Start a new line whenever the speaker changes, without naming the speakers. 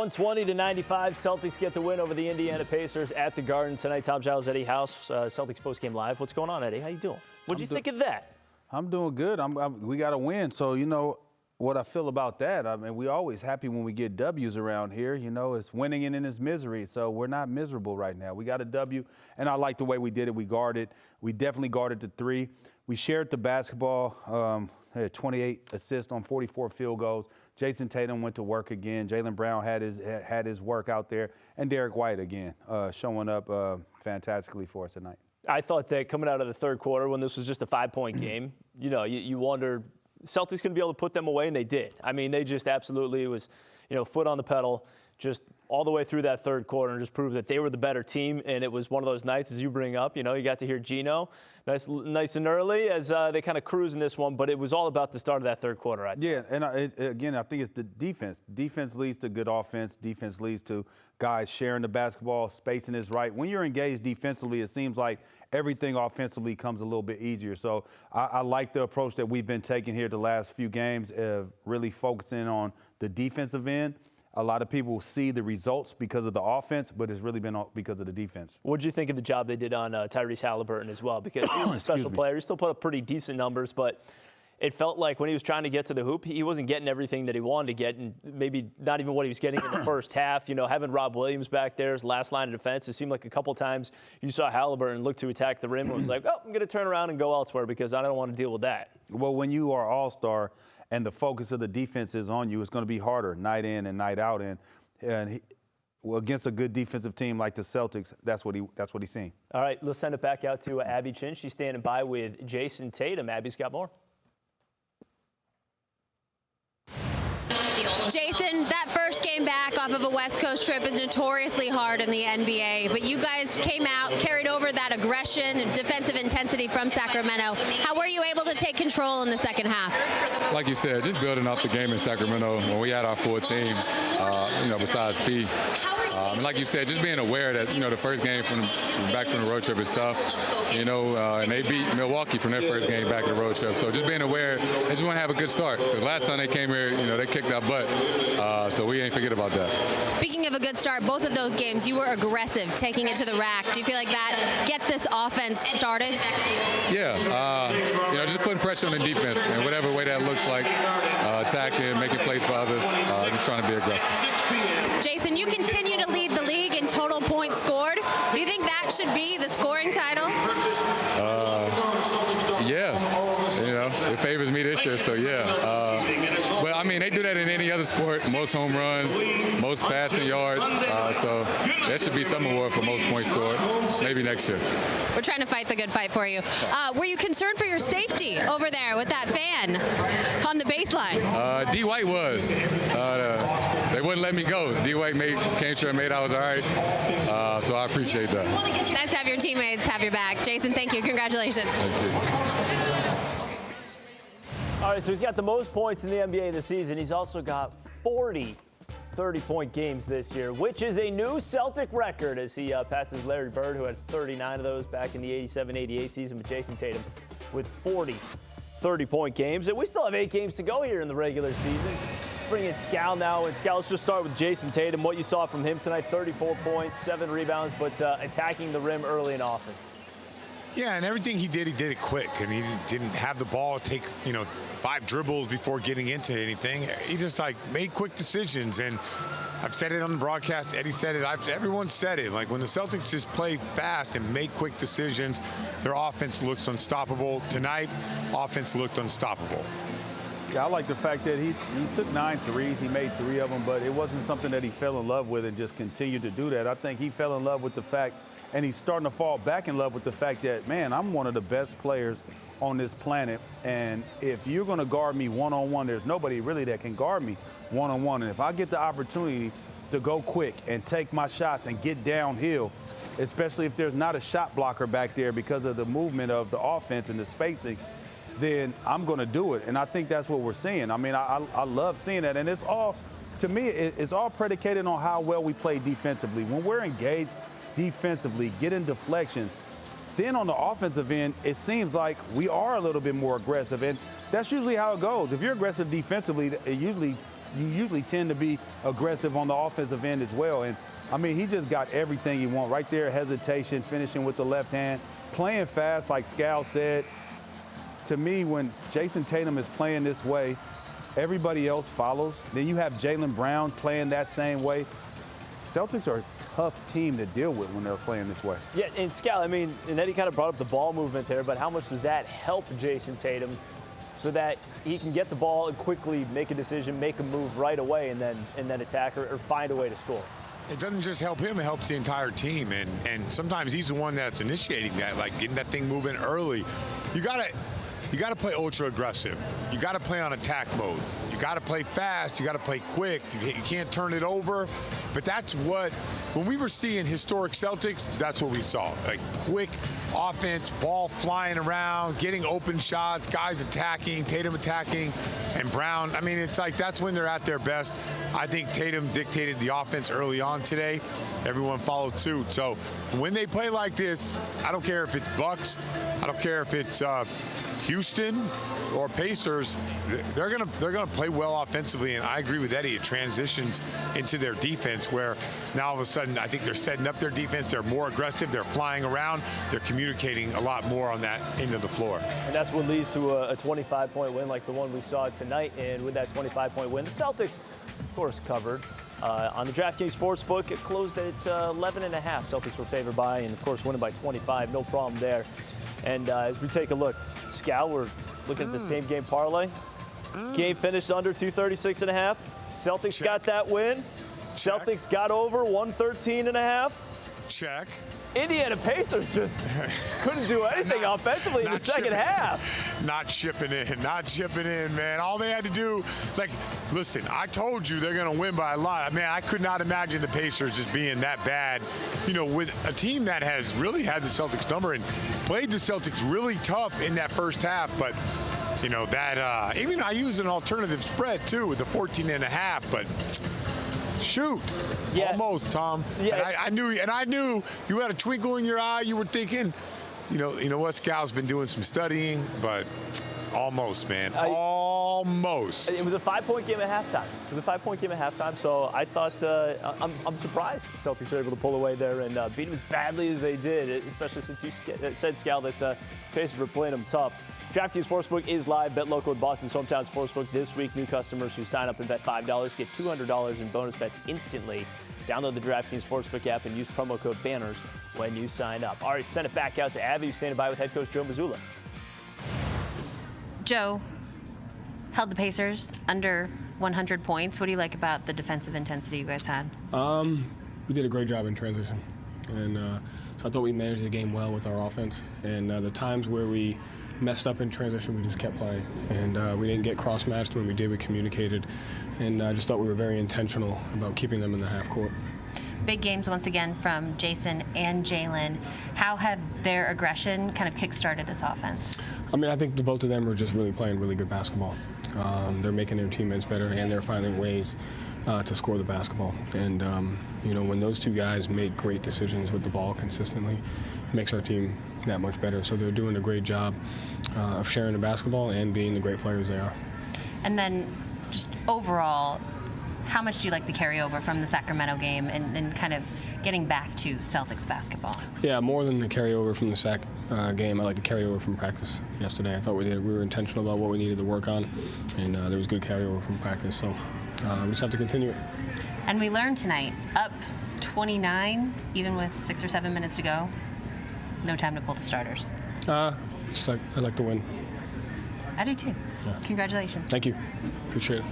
120-95, Celtics get the win over the Indiana Pacers at the Garden tonight. Tom Giles, Eddie House, Celtics postgame live. What's going on, Eddie? How you doing? What'd you think of that?
I'm doing good. We got to win. So, you know, what I feel about that, I mean, we're always happy when we get W's around here. You know, it's winning and it's misery. So we're not miserable right now. We got a W, and I like the way we did it. We guarded. We definitely guarded the three. We shared the basketball, had 28 assists on 44 field goals. Jayson Tatum went to work again. Jaylen Brown had his work out there. And Derek White again, showing up fantastically for us tonight. I
thought that coming out of the third quarter, when this was just a 5-point game, you know, you wondered, Celtics going to be able to put them away, and they did. I mean, they just absolutely, it was, you know, foot on the pedal, just all the way through that third quarter, and just proved that they were the better team. And it was one of those nights, as you bring up, you know, you got to hear Gino nice and early as they kind of cruise in this one. But it was all about the start of that third quarter, I think.
Yeah, and again, I think it's the defense. Defense leads to good offense. Defense leads to guys sharing the basketball, spacing is right. When you're engaged defensively, it seems like everything offensively comes a little bit easier. So I like the approach that we've been taking here the last few games of really focusing on the defensive end. A lot of people see the results because of the offense, but it's really been because of the defense.
What did you think of the job they did on Tyrese Halliburton as well? Because he was a special player. He still put up pretty decent numbers, but it felt like when he was trying to get to the hoop, he wasn't getting everything that he wanted to get, and maybe not even what he was getting in the first half. You know, having Rob Williams back there as last line of defense, it seemed like a couple times you saw Halliburton look to attack the rim and was like, oh, I'm going to turn around and go elsewhere because I don't want to deal with that.
Well, when you are all-star and the focus of the defense is on you, it's going to be harder night in and night out. And against a good defensive team like the Celtics, that's what he's seen.
All right, let's send it back out to Abby Chin. She's standing by with Jayson Tatum. Abby's got more.
Jayson, that first game back off of a West Coast trip is notoriously hard in the NBA, but you guys came out, carried over that aggression and defensive intensity from Sacramento. How were you able to take control in the second half?
Like you said, just building up the game in Sacramento when we had our full team, you know, besides P. And like you said, just being aware that, you know, the first game back from the road trip is tough, you know, and they beat Milwaukee from their first game back in the road trip. So just being aware, they just want to have a good start. Because last time they came here, you know, they kicked our butt. So we ain't forget about that.
Speaking of a good start, both of those games, you were aggressive, taking it to the rack. Do you feel like that gets this offense started?
Yeah, you know, just putting pressure on the defense in whatever way that looks like, attacking, making plays for others, just trying to be aggressive.
Jayson, you continue to lead the league in total points scored. Do you think that should be the scoring title?
Yeah, you know, it favors me this year, so yeah. But I mean, they do that in any other sport. Most home runs, most passing yards. So that should be some award for most points scored. Maybe next year.
We're trying to fight the good fight for you. Were you concerned for your safety over there with that fan on the baseline?
D. White was. They wouldn't let me go. D. White came sure and made I was all right. So I appreciate that.
Nice to have your teammates have your back. Jayson, thank you. Congratulations.
Thank you.
All right, so he's got the most points in the NBA this season. He's also got 40 30-point games this year, which is a new Celtic record as he passes Larry Bird, who had 39 of those back in the 87-88 season, but Jayson Tatum with 40 30-point games. And we still have 8 games to go here in the regular season. Let's bring in Scal now. And Scal, let's just start with Jayson Tatum. What you saw from him tonight, 34 points, 7 rebounds, but attacking the rim early and often.
Yeah, and everything he did it quick. And he didn't have the ball take, 5 dribbles before getting into anything. He just, made quick decisions. And I've said it on the broadcast. Eddie said it. Everyone said it. Like, when the Celtics just play fast and make quick decisions, their offense looks unstoppable. Tonight, offense looked unstoppable.
Yeah, I like the fact that he took 9 threes. He made 3 of them, but it wasn't something that he fell in love with and just continued to do that. I think he fell in love with the fact, and he's starting to fall back in love with the fact that, man, I'm one of the best players on this planet, and if you're going to guard me one-on-one, there's nobody really that can guard me one-on-one. And if I get the opportunity to go quick and take my shots and get downhill, especially if there's not a shot blocker back there because of the movement of the offense and the spacing, then I'm going to do it. And I think that's what we're seeing. I mean, I love seeing that. And it's all, to me, it's all predicated on how well we play defensively. When we're engaged defensively, getting deflections, then on the offensive end, it seems like we are a little bit more aggressive. And that's usually how it goes. If you're aggressive defensively, it usually you usually tend to be aggressive on the offensive end as well. And, I mean, he just got everything he wants right there, hesitation, finishing with the left hand, playing fast, like Scal said. To me, when Jayson Tatum is playing this way, everybody else follows. Then you have Jaylen Brown playing that same way. Celtics are a tough team to deal with when they're playing this way.
Yeah, and Scal, I mean, and Eddie kind of brought up the ball movement there, but how much does that help Jayson Tatum so that he can get the ball and quickly make a decision, make a move right away, and then attack or find a way to score?
It doesn't just help him, it helps the entire team. And sometimes he's the one that's initiating that, like getting that thing moving early. You gotta play ultra aggressive. You gotta play on attack mode. You gotta play fast, you gotta play quick. You can't turn it over. But that's what, when we were seeing historic Celtics, that's what we saw. Like quick offense, ball flying around, getting open shots, guys attacking, Tatum attacking, and Brown. I mean, it's like that's when they're at their best. I think Tatum dictated the offense early on today. Everyone followed suit. So when they play like this, I don't care if it's Bucks, I don't care if it's Houston or Pacers, they're gonna play well offensively, and I agree with Eddie. It transitions into their defense, where now all of a sudden I think they're setting up their defense. They're more aggressive. They're flying around. They're communicating a lot more on that end of the floor.
And that's what leads to a 25-point win like the one we saw tonight. And with that 25-point win, the Celtics, of course, covered. On the DraftKings Sportsbook, it closed at 11.5. Celtics were favored by, and of course, winning by 25. No problem there. And as we take a look, Scal, we're looking at the same game parlay. Game finished under 236.5. Celtics got that win.
Check.
Celtics got over 113.5.
Check.
Indiana Pacers just couldn't do anything offensively in the second half.
Not chipping in, man. All they had to do, like, listen, I told you they're going to win by a lot. Man, I could not imagine the Pacers just being that bad, you know, with a team that has really had the Celtics number and played the Celtics really tough in that first half. But, you know, that, even I used an alternative spread, too, with the 14.5, but shoot.
Yeah.
Almost, Tom.
Yeah.
And I knew you had a twinkle in your eye. You were thinking, you know what, Scal's been doing some studying, but almost, man. Almost.
It was a 5-point game at halftime. So I thought, I'm surprised Celtics were able to pull away there and beat them as badly as they did, especially since you said, Scal, that Pacers were playing them tough. DraftKings Sportsbook is live. Bet local with Boston's hometown sportsbook. This week, new customers who sign up and bet $5 get $200 in bonus bets instantly. Download the DraftKings Sportsbook app and use promo code BANNERS when you sign up. All right, send it back out to Abby, who's standing by with head coach Joe Mazzulla.
Joe held the Pacers under 100 points. What do you like about the defensive intensity you guys had?
We did a great job in transition. And so I thought we managed the game well with our offense. And the times where we messed up in transition, we just kept playing. And we didn't get cross-matched. When we did, we communicated. And I just thought we were very intentional about keeping them in the half court.
Big games once again from Jayson and Jaylen. How have their aggression kind of kick-started this offense?
I mean, I think the both of them are just really playing really good basketball. They're making their teammates better, and they're finding ways to score the basketball. And, you know, when those two guys make great decisions with the ball consistently, it makes our team that much better. So they're doing a great job of sharing the basketball and being the great players they are.
And then just overall, how much do you like the carryover from the Sacramento game and kind of getting back to Celtics basketball? Yeah,
more than the carryover from the Sac game, I like the carryover from practice yesterday. I thought we were intentional about what we needed to work on, and there was good carryover from practice. So we just have to continue it.
And we learned tonight, up 29, even with 6 or 7 minutes to go, no time to pull the starters.
I like the win.
I do too.
Yeah.
Congratulations.
Thank you. Appreciate it.